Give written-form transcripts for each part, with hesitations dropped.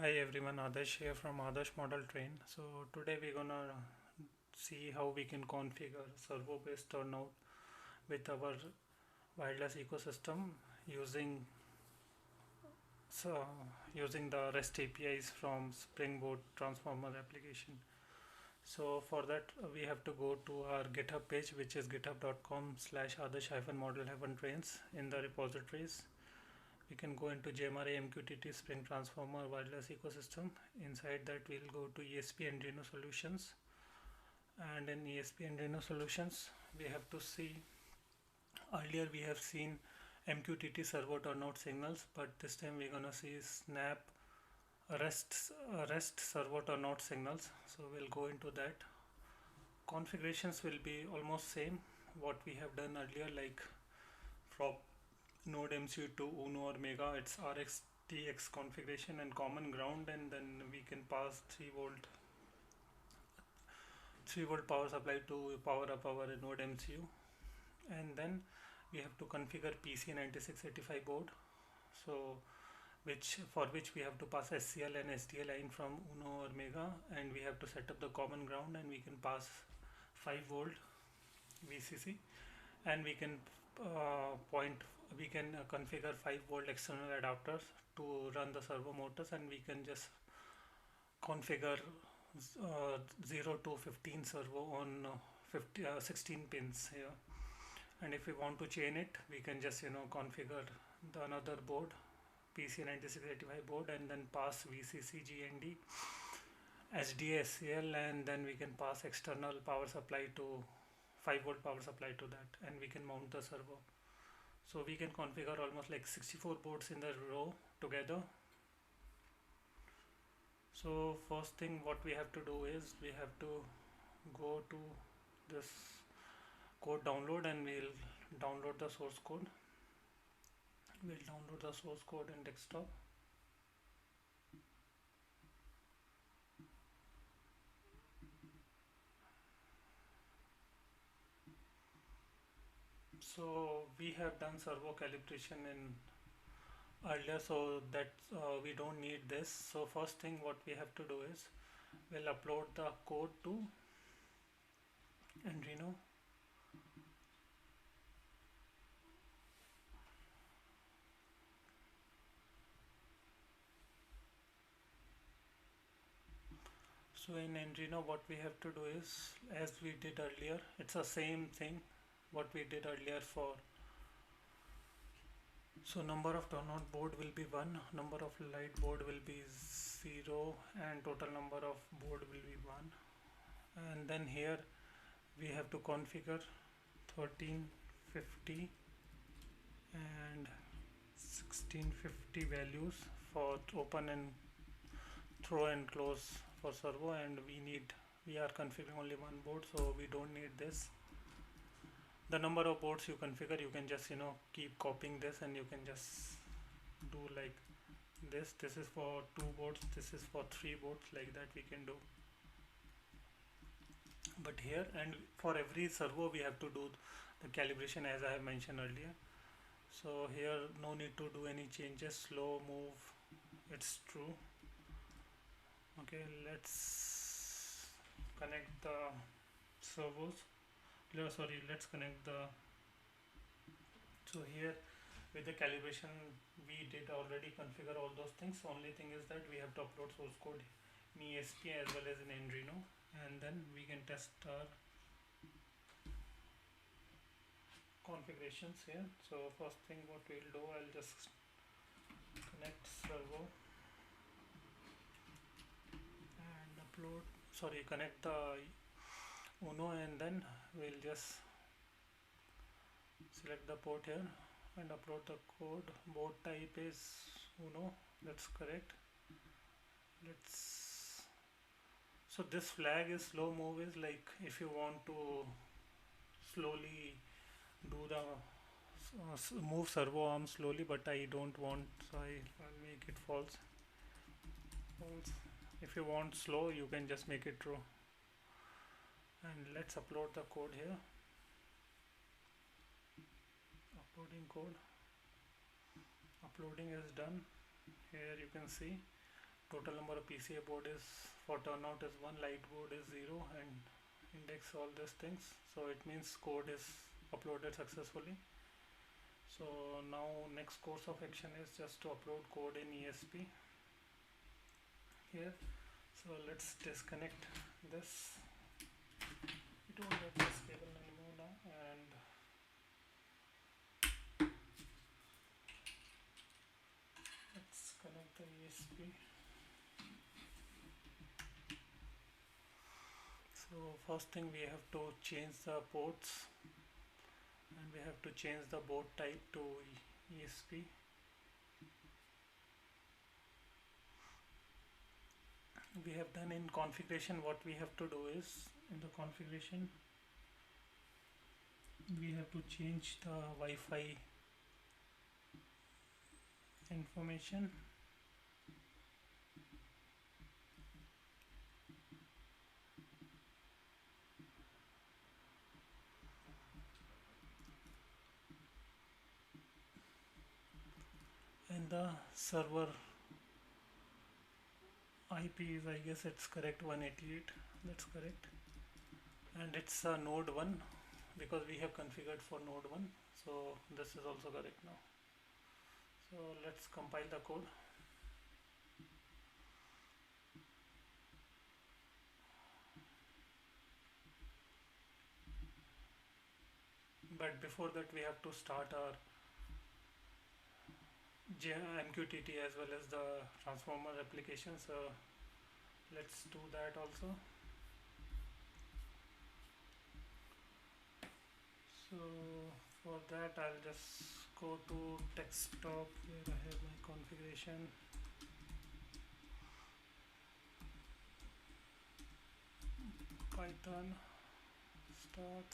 Hi everyone, Adarsh here from Adarsh Model Train. So today we're gonna see how we can configure servo-based turnout with our wireless ecosystem using so using the REST APIs from Springboard Transformer application. So for that we have to go to our GitHub page, which is github.com/adarsh-model-trains. In the repositories we can go into Jmri Mqtt Spring Transformer wireless ecosystem. Inside that we'll go to ESP Arduino solutions, and in ESP Arduino solutions we have to see, earlier we have seen MQTT servo turnout signals, but this time we're gonna see Snap REST servo turnout signals. So we'll go into that. Configurations will be almost same what we have done earlier, like from node MCU to Uno or Mega, it's RxTX configuration and common ground, and then we can pass 3 volt power supply to power up our node MCU, and then we have to configure PC9685 board. So which we have to pass SCL and SDA line from Uno or Mega, and we have to set up the common ground, and we can pass 5 volt VCC, and we can configure 5 volt external adapters to run the servo motors, and we can just configure 0 to 15 servo on 16 pins here. And if we want to chain it, we can just configure the another board, PC9685 board, and then pass VCC, GND, SDA, SCL, and then we can pass external power supply to 5 volt power supply to that, and we can mount the servo. So we can configure almost like 64 boards in the row together. So first thing what we have to do is we have to go to this code download, and we'll download the source code. We'll download the source code in desktop. So we have done servo calibration in earlier, so that we don't need this. So first thing what we have to do is we'll upload the code to Arduino. So in Arduino what we have to do is, as we did earlier, it's the same thing what we did earlier for. So number of turnout board will be 1, number of light board will be 0, and total number of board will be 1. And then here we have to configure 1350 and 1650 values for open and throw and close for servo, and we are configuring only one board, so we don't need this. The number of boards you configure, you can just keep copying this, and you can just do like this. This is for 2 boards, this is for 3 boards, like that we can do. But here, and for every servo we have to do the calibration as I have mentioned earlier. So here no need to do any changes. Slow move, it's true. Okay, let's connect the servos. Let's connect the. So here with the calibration we did already configure all those things. Only thing is that we have to upload source code in ESP as well as in Arduino, and then we can test our configurations here. So first thing what we'll do, I'll just connect servo and connect the Uno, and then we'll just select the port here and upload the code. Board type is Uno, that's correct. So this flag is slow move is like if you want to slowly do the move servo arm slowly, but I don't want, so I'll make it false. If you want slow, you can just make it true. And let's upload the code here. Uploading code. Uploading is done. Here you can see total number of PCA board is for turnout is 1, light board is 0, and index all these things. So it means code is uploaded successfully. So now next course of action is just to upload code in ESP here. So let's disconnect this. We don't have this cable anymore now, and let's connect the ESP. So first thing, we have to change the ports, and we have to change the board type to ESP. We have done in configuration. What we have to do is, in the configuration, we have to change the Wi-Fi information. And the server IP is, I guess it's correct, 188. That's correct. And it's node 1 because we have configured for node 1. So this is also correct now. So let's compile the code. But before that, we have to start our Mqtt as well as the transformer application. So let's do that also. So for that, I'll just go to desktop where I have my configuration. Python start.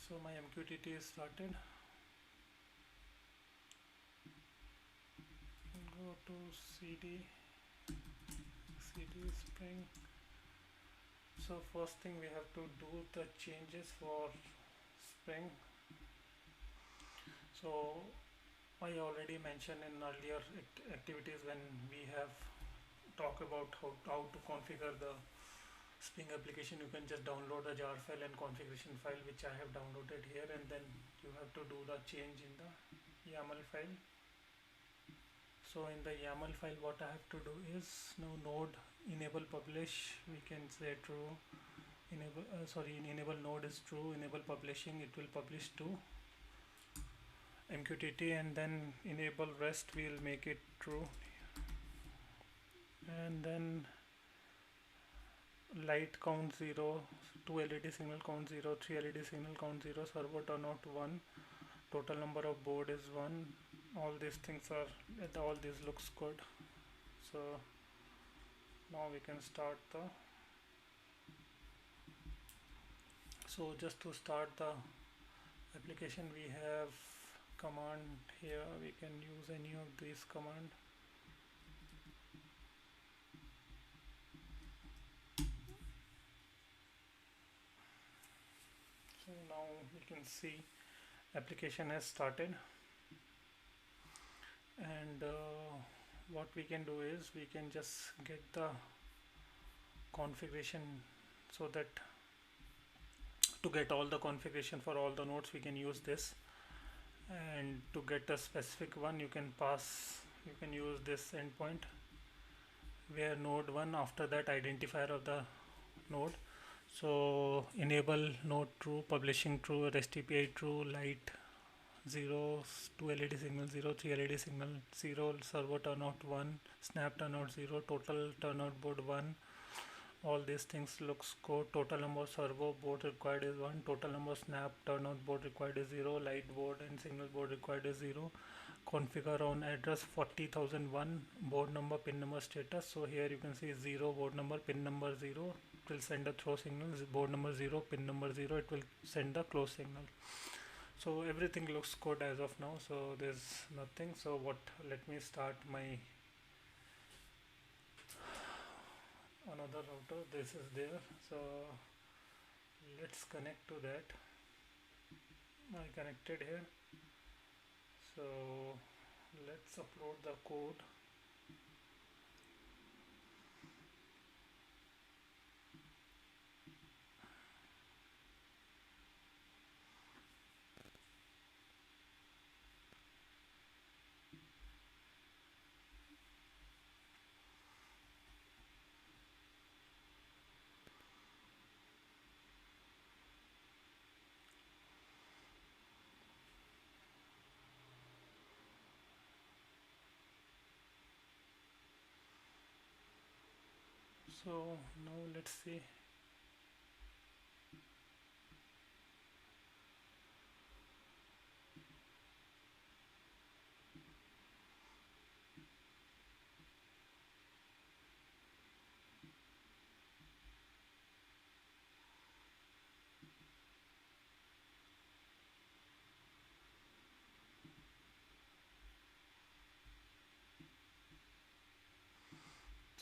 So my Mqtt is started. Go to cd spring. So first thing, we have to do the changes for spring. So I already mentioned in earlier activities when we have talked about how to configure the Spring application. You can just download the jar file and configuration file, which I have downloaded here, and then you have to do the change in the YAML file. So in the YAML file, what I have to do is, now node enable publish, we can say true. Enable enable node is true. Enable publishing, it will publish to Mqtt, and then enable rest, we'll make it true. And then light count 0, 2 LED signal count 0, 3 LED signal count 0, servo turnout 1, total number of board is 1. All these things are, all this looks good. So now we can start the, so just to start the application, we have command here. We can use any of these command. So now we can see application has started, and what we can do is we can just get the configuration, so that to get all the configuration for all the nodes we can use this, and to get a specific one you can use this endpoint where node 1, after that identifier of the node. So enable node true, publishing true, REST API true, light 0, 2 LED signal 0, 3 LED signal 0, servo turnout 1, snap turnout 0, total turnout board 1. All these things looks good. Total number of servo board required is 1, total number of snap turnout board required is 0, light board and signal board required is 0. Configure on address 40,001, board number, pin number, status. So here you can see 0 board number, pin number 0, it will send a throw signal. Board number 0, pin number 0, it will send the close signal. So everything looks good as of now, so there's nothing. So let me start my another router. This is there, so let's connect to that. I connected here. So let's upload the code. So now let's see.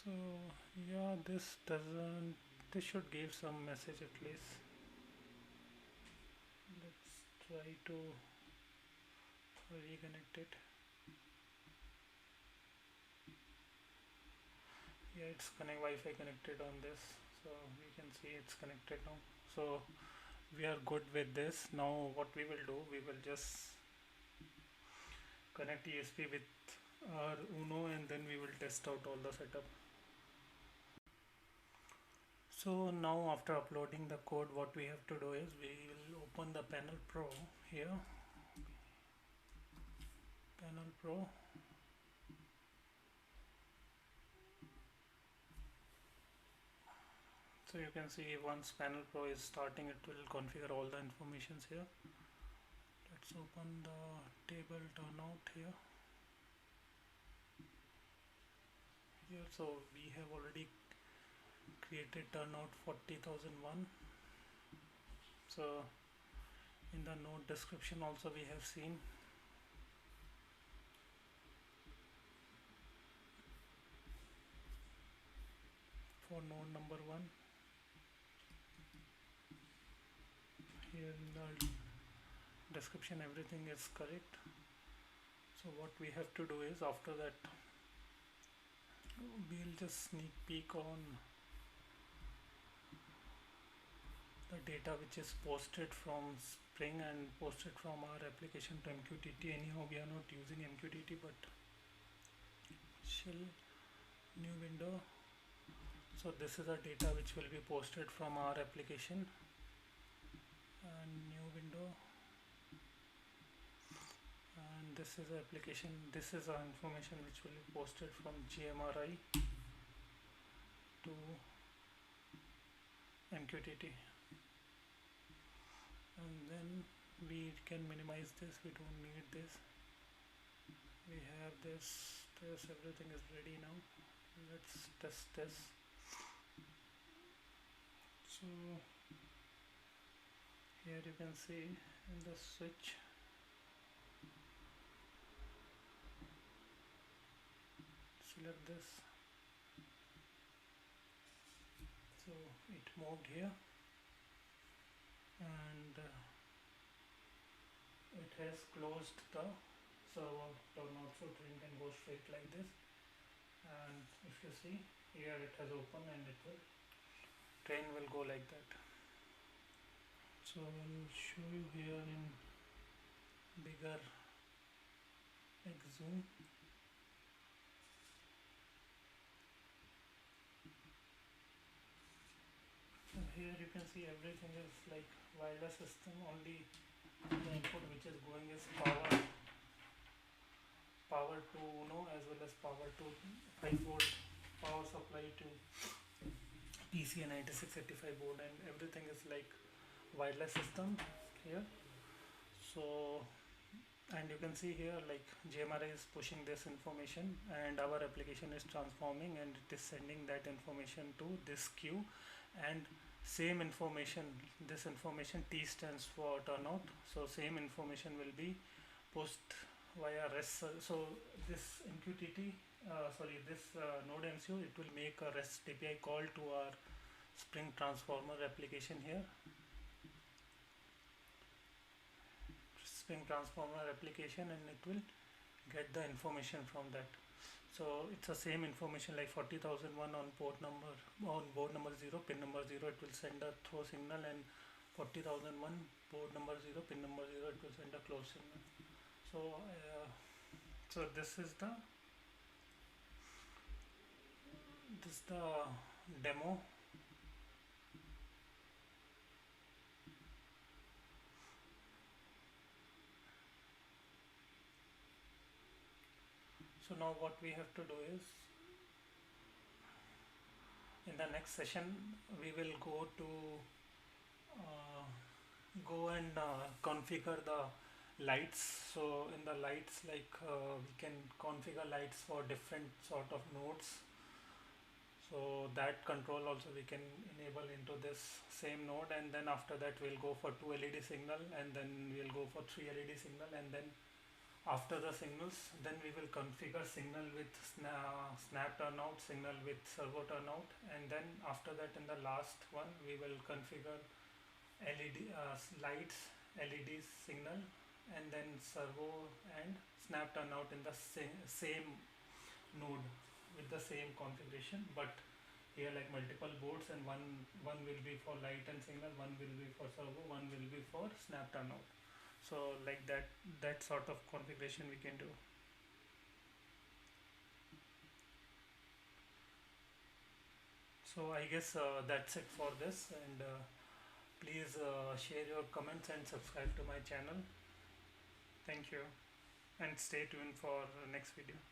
So yeah, this should give some message at least. Let's try to reconnect it. Yeah, it's Wi-Fi connected on this, so we can see it's connected now. So we are good with this. Now what we will do, we will just connect ESP with our Uno, and then we will test out all the setup. So now after uploading the code, what we have to do is we will open the Panel Pro here. Panel Pro. So you can see once Panel Pro is starting, it will configure all the informations here. Let's open the table turnout here. So we have already created turnout 40,001. So in the node description also we have seen. For node number 1, here in the description everything is correct. So what we have to do is, after that we'll just sneak peek on the data which is posted from Spring and posted from our application to Mqtt. Anyhow, we are not using Mqtt, but shell new window. So this is the data which will be posted from our application, and new window, and this is the application. This is the information which will be posted from Jmri to Mqtt. And then we can minimize this, we don't need this, we have this, everything is ready now. Let's test this. So here you can see in the switch, select this, so it moved here, and it has closed the servo turnout, so train can go straight like this. And if you see here, it has opened, and train will go like that. So I'll show you here in bigger zoom. So here you can see everything is like wireless system. Only the input which is going is power to Uno, as well as power to 5-volt power supply to PCA 9685 board, and everything is like wireless system here. So, and you can see here like Jmri is pushing this information, and our application is transforming, and it is sending that information to this queue. And same information, this information, T stands for turnout, so same information will be pushed via REST. So this MQTT, this node MCU, it will make a REST API call to our Spring Transformer application here. spring transformer application, and it will get the information from that. So it's the same information like 40,001 on port number, on board number 0, pin number 0, it will send a throw signal, and 40,001 board number 0, pin number 0, it will send a close signal. So this is the demo. So now what we have to do is, in the next session we will uh, go and configure the lights. So in the lights, like we can configure lights for different sort of nodes. So that control also we can enable into this same node, and then after that we'll go for 2 LED signal, and then we'll go for 3 LED signal, and then after the signals, then we will configure signal with snap turnout, signal with servo turnout, and then after that in the last one we will configure LED lights, LED signal, and then servo and snap turnout in the same node with the same configuration. But here, like multiple boards, and one will be for light and signal, one will be for servo, one will be for snap turnout. So like that sort of configuration we can do. So I guess that's it for this, and please share your comments and subscribe to my channel. Thank you, and stay tuned for next video.